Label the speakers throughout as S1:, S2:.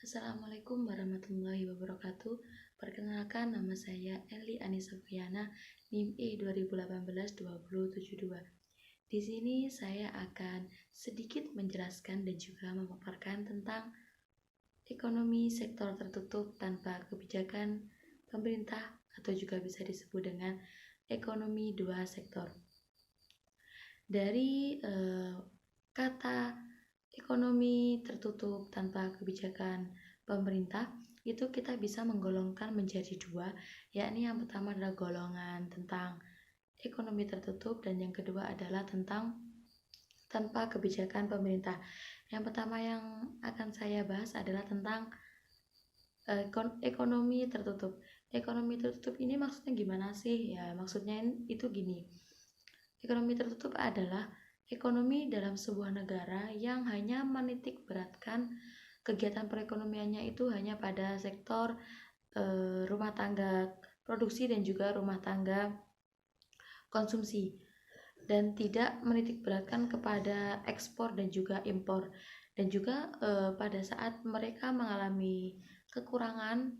S1: Assalamualaikum warahmatullahi wabarakatuh. Perkenalkan, nama saya Eli Anissa Fiana, NIM E 2018-2072. Di sini saya akan sedikit menjelaskan dan juga memaparkan tentang ekonomi sektor tertutup tanpa kebijakan pemerintah atau juga bisa disebut dengan ekonomi dua sektor. Dari kata ekonomi tertutup tanpa kebijakan pemerintah itu kita bisa menggolongkan menjadi dua, yakni yang pertama adalah golongan tentang ekonomi tertutup dan yang kedua adalah tentang tanpa kebijakan pemerintah. Yang pertama yang akan saya bahas adalah tentang ekonomi tertutup. Ekonomi tertutup ini maksudnya gimana sih? Ya, maksudnya itu gini. Ekonomi tertutup adalah ekonomi dalam sebuah negara yang hanya menitik beratkan kegiatan perekonomiannya itu hanya pada sektor rumah tangga produksi dan juga rumah tangga konsumsi, dan tidak menitik beratkan kepada ekspor dan juga impor. Dan juga pada saat mereka mengalami kekurangan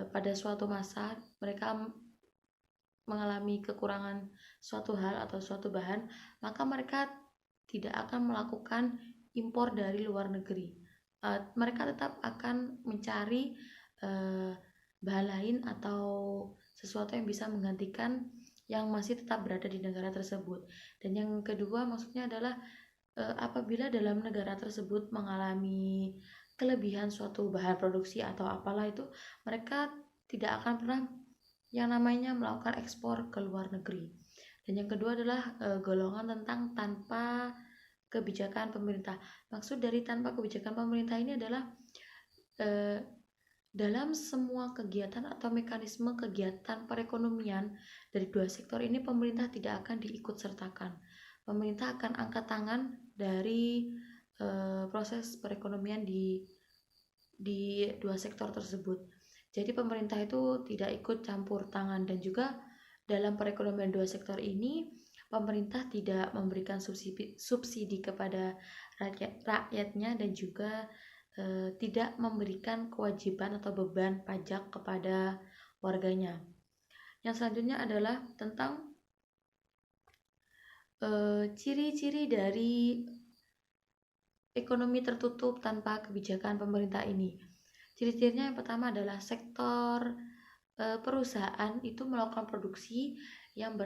S1: pada suatu masa, mereka mengalami kekurangan suatu hal atau suatu bahan, maka mereka tidak akan melakukan impor dari luar negeri. Mereka tetap akan mencari bahan lain atau sesuatu yang bisa menggantikan yang masih tetap berada di negara tersebut. Dan yang kedua maksudnya adalah apabila dalam negara tersebut mengalami kelebihan suatu bahan produksi atau apalah itu, mereka tidak akan pernah yang namanya melakukan ekspor ke luar negeri. Dan yang kedua adalah golongan tentang tanpa kebijakan pemerintah. Maksud dari tanpa kebijakan pemerintah ini adalah dalam semua kegiatan atau mekanisme kegiatan perekonomian dari dua sektor ini, pemerintah tidak akan diikut sertakan. Pemerintah akan angkat tangan dari proses perekonomian di dua sektor tersebut. Jadi pemerintah itu tidak ikut campur tangan, dan juga dalam perekonomian dua sektor ini pemerintah tidak memberikan subsidi kepada rakyatnya dan juga tidak memberikan kewajiban atau beban pajak kepada warganya. Yang selanjutnya adalah tentang ciri-ciri dari ekonomi tertutup tanpa kebijakan pemerintah ini. Ciri-cirinya yang pertama adalah sektor perusahaan itu melakukan produksi yang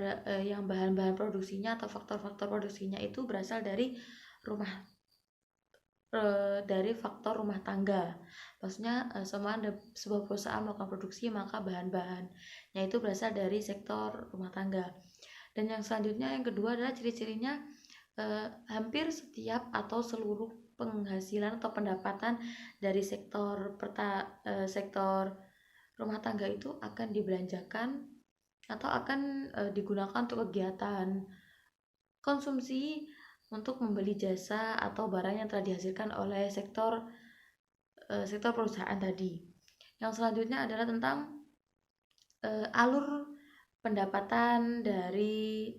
S1: bahan-bahan produksinya atau faktor-faktor produksinya itu berasal dari faktor rumah tangga. Maksudnya sebuah perusahaan melakukan produksi, maka bahan-bahannya itu berasal dari sektor rumah tangga. Dan yang selanjutnya yang kedua adalah ciri-cirinya hampir setiap atau seluruh penghasilan atau pendapatan dari sektor rumah tangga itu akan dibelanjakan atau akan digunakan untuk kegiatan konsumsi untuk membeli jasa atau barang yang telah dihasilkan oleh sektor perusahaan tadi. Yang selanjutnya adalah tentang alur pendapatan dari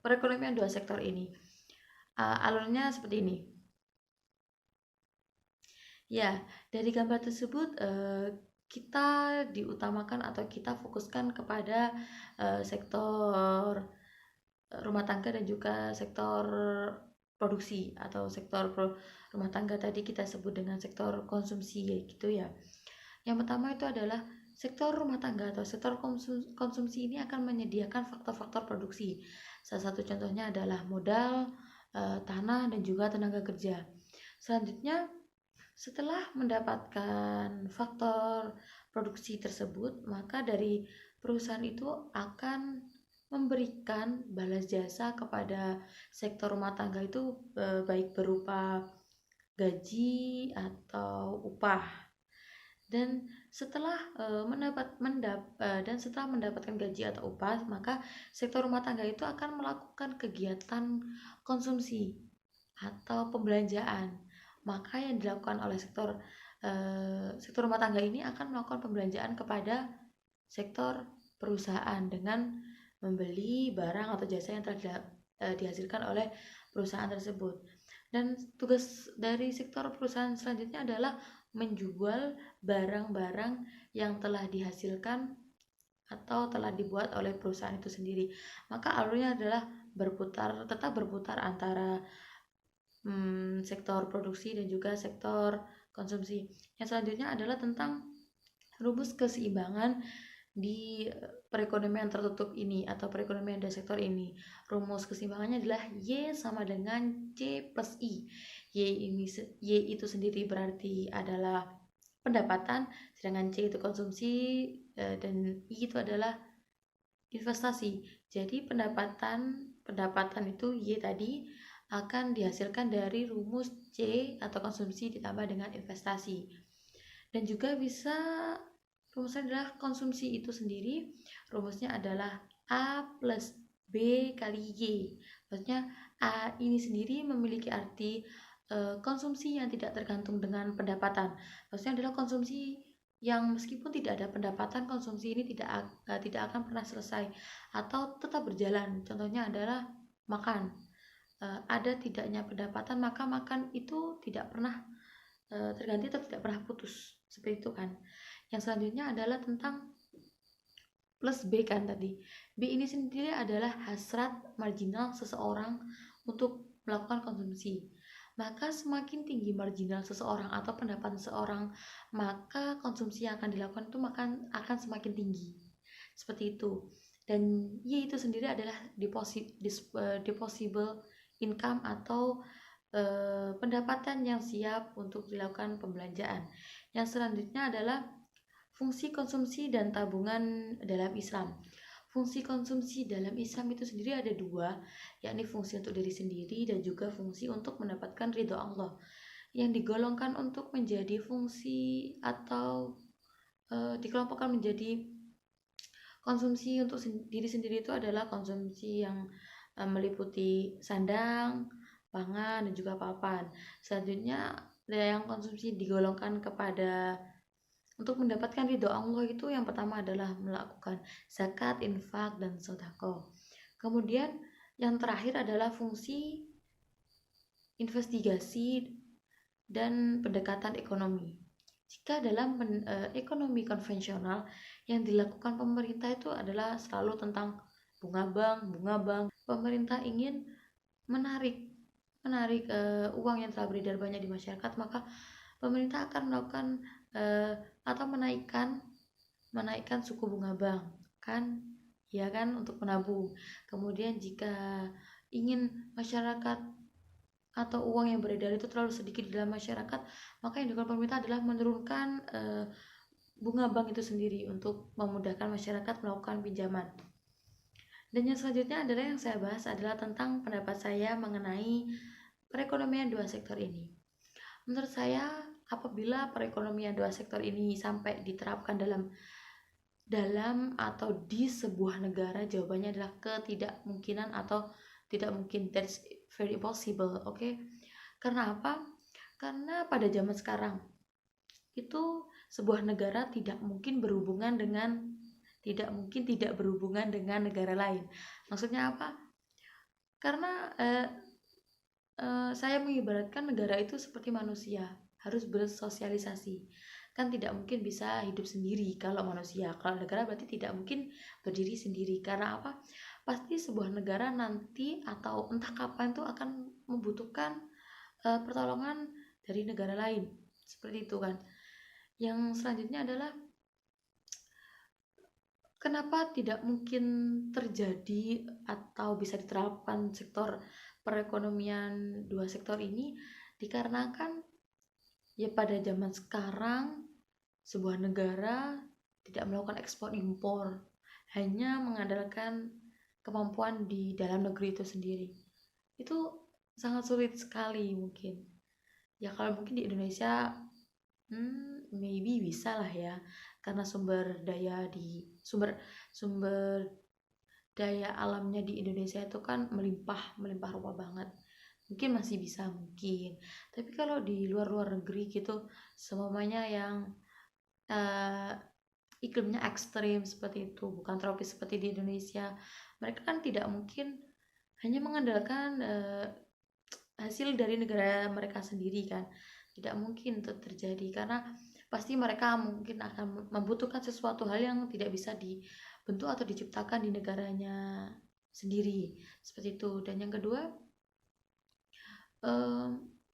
S1: perekonomian dua sektor ini. Alurnya seperti ini. Ya, dari gambar tersebut kita diutamakan atau kita fokuskan kepada sektor rumah tangga dan juga sektor produksi atau sektor rumah tangga tadi kita sebut dengan sektor konsumsi gitu ya. Yang pertama itu adalah sektor rumah tangga atau sektor konsumsi ini akan menyediakan faktor-faktor produksi. Salah satu contohnya adalah modal, tanah, dan juga tenaga kerja. Selanjutnya, setelah mendapatkan faktor produksi tersebut, maka dari perusahaan itu akan memberikan balas jasa kepada sektor rumah tangga itu baik berupa gaji atau upah. Dan setelah mendapatkan gaji atau upah, maka sektor rumah tangga itu akan melakukan kegiatan konsumsi atau pembelanjaan. Maka yang dilakukan oleh sektor rumah tangga ini akan melakukan pembelanjaan kepada sektor perusahaan dengan membeli barang atau jasa yang telah dihasilkan oleh perusahaan tersebut. Dan tugas dari sektor perusahaan selanjutnya adalah menjual barang-barang yang telah dihasilkan atau telah dibuat oleh perusahaan itu sendiri. Maka alurnya adalah tetap berputar antara sektor produksi dan juga sektor konsumsi. Yang selanjutnya adalah tentang rumus keseimbangan di perekonomian tertutup ini atau perekonomian dari sektor ini. Rumus keseimbangannya adalah Y sama dengan C plus I. Y itu sendiri berarti adalah pendapatan, sedangkan C itu konsumsi, dan I itu adalah investasi. Jadi pendapatan itu Y tadi akan dihasilkan dari rumus C atau konsumsi ditambah dengan investasi. Dan juga bisa rumusnya adalah konsumsi itu sendiri, rumusnya adalah A plus B kali Y. Maksudnya A ini sendiri memiliki arti konsumsi yang tidak tergantung dengan pendapatan. Maksudnya adalah konsumsi yang meskipun tidak ada pendapatan, konsumsi ini tidak akan pernah selesai atau tetap berjalan. Contohnya adalah makan. Ada tidaknya pendapatan, maka makan itu tidak pernah terganti atau tidak pernah putus, seperti itu kan. Yang selanjutnya adalah tentang plus B kan tadi. B ini sendiri adalah hasrat marginal seseorang untuk melakukan konsumsi. Maka semakin tinggi marginal seseorang atau pendapatan seseorang, maka konsumsi yang akan dilakukan itu akan semakin tinggi. Seperti itu. Dan Y itu sendiri adalah disposable income atau pendapatan yang siap untuk dilakukan pembelanjaan. Yang selanjutnya adalah fungsi konsumsi dan tabungan dalam Islam. Fungsi konsumsi dalam Islam itu sendiri ada dua, yakni fungsi untuk diri sendiri dan juga fungsi untuk mendapatkan ridho Allah. Yang digolongkan untuk menjadi fungsi atau dikelompokkan menjadi konsumsi untuk diri sendiri itu adalah konsumsi yang meliputi sandang, pangan, dan juga papan. Selanjutnya yang konsumsi digolongkan kepada untuk mendapatkan ridho Allah itu yang pertama adalah melakukan zakat, infak, dan sedekah. Kemudian yang terakhir adalah fungsi investigasi dan pendekatan ekonomi. Jika dalam ekonomi konvensional yang dilakukan pemerintah itu adalah selalu tentang bunga bank. Pemerintah ingin menarik uang yang telah beredar banyak di masyarakat, maka pemerintah akan melakukan atau menaikkan suku bunga bank kan, ya kan, untuk menabung. Kemudian jika ingin masyarakat atau uang yang beredar itu terlalu sedikit di dalam masyarakat, maka yang dilakukan pemerintah adalah menurunkan bunga bank itu sendiri untuk memudahkan masyarakat melakukan pinjaman. Dan yang selanjutnya adalah yang saya bahas adalah tentang pendapat saya mengenai perekonomian dua sektor ini. Menurut saya, apabila perekonomian dua sektor ini sampai diterapkan dalam atau di sebuah negara, jawabannya adalah ketidakmungkinan atau tidak mungkin. That's very possible, okay? Karena apa? Karena pada zaman sekarang itu sebuah negara tidak mungkin tidak berhubungan dengan negara lain. Maksudnya apa? Karena saya mengibaratkan negara itu seperti manusia, harus bersosialisasi. Kan tidak mungkin bisa hidup sendiri kalau manusia. Kalau negara berarti tidak mungkin berdiri sendiri. Karena apa? Pasti sebuah negara nanti atau entah kapan itu akan membutuhkan pertolongan dari negara lain. Seperti itu kan. Yang selanjutnya adalah kenapa tidak mungkin terjadi atau bisa diterapkan sektor perekonomian dua sektor ini? Dikarenakan ya pada zaman sekarang sebuah negara tidak melakukan ekspor impor, hanya mengandalkan kemampuan di dalam negeri itu sendiri. Itu sangat sulit sekali mungkin. Ya kalau mungkin di Indonesia maybe bisa lah ya, karena sumber daya alamnya di Indonesia itu kan melimpah rupa banget. Mungkin masih bisa mungkin. Tapi kalau di luar negeri gitu, semuanya yang iklimnya ekstrim seperti itu, bukan tropis seperti di Indonesia, mereka kan tidak mungkin hanya mengandalkan hasil dari negara mereka sendiri kan. Tidak mungkin itu terjadi karena pasti mereka mungkin akan membutuhkan sesuatu hal yang tidak bisa dibentuk atau diciptakan di negaranya sendiri seperti itu. Dan yang kedua,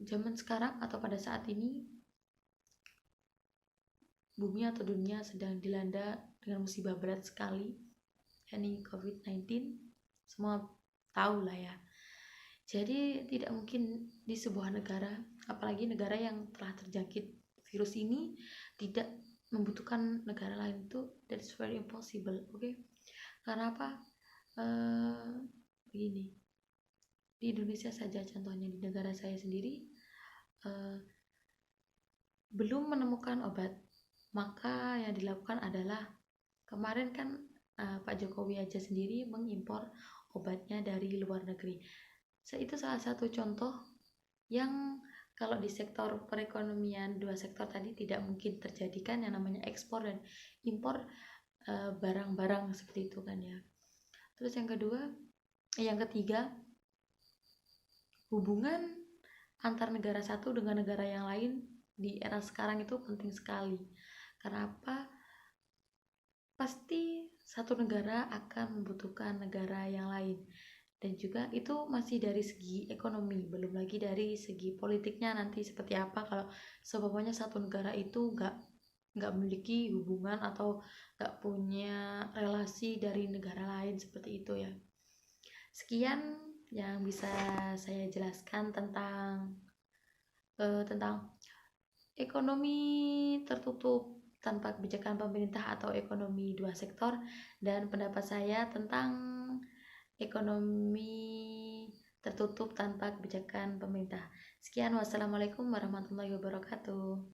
S1: zaman sekarang atau pada saat ini bumi atau dunia sedang dilanda dengan musibah berat sekali, yakni COVID-19. Semua tahu lah ya. Jadi tidak mungkin di sebuah negara, apalagi negara yang telah terjangkit virus ini, tidak membutuhkan negara lain. Itu that's very impossible, oke? Karena apa? Begini, di Indonesia saja contohnya, di negara saya sendiri belum menemukan obat. Maka yang dilakukan adalah kemarin kan Pak Jokowi aja sendiri mengimpor obatnya dari luar negeri. Itu salah satu contoh yang kalau di sektor perekonomian, dua sektor tadi tidak mungkin terjadi kan yang namanya ekspor dan impor barang-barang seperti itu kan ya. Terus yang ketiga, hubungan antar negara satu dengan negara yang lain di era sekarang itu penting sekali. Karena apa? Pasti satu negara akan membutuhkan negara yang lain, dan juga itu masih dari segi ekonomi, belum lagi dari segi politiknya nanti seperti apa kalau seumpamanya satu negara itu nggak memiliki hubungan atau nggak punya relasi dari negara lain seperti itu ya. Sekian yang bisa saya jelaskan tentang ekonomi tertutup tanpa kebijakan pemerintah atau ekonomi dua sektor, dan pendapat saya tentang ekonomi tertutup tanpa kebijakan pemerintah. Sekian, wassalamualaikum warahmatullahi wabarakatuh.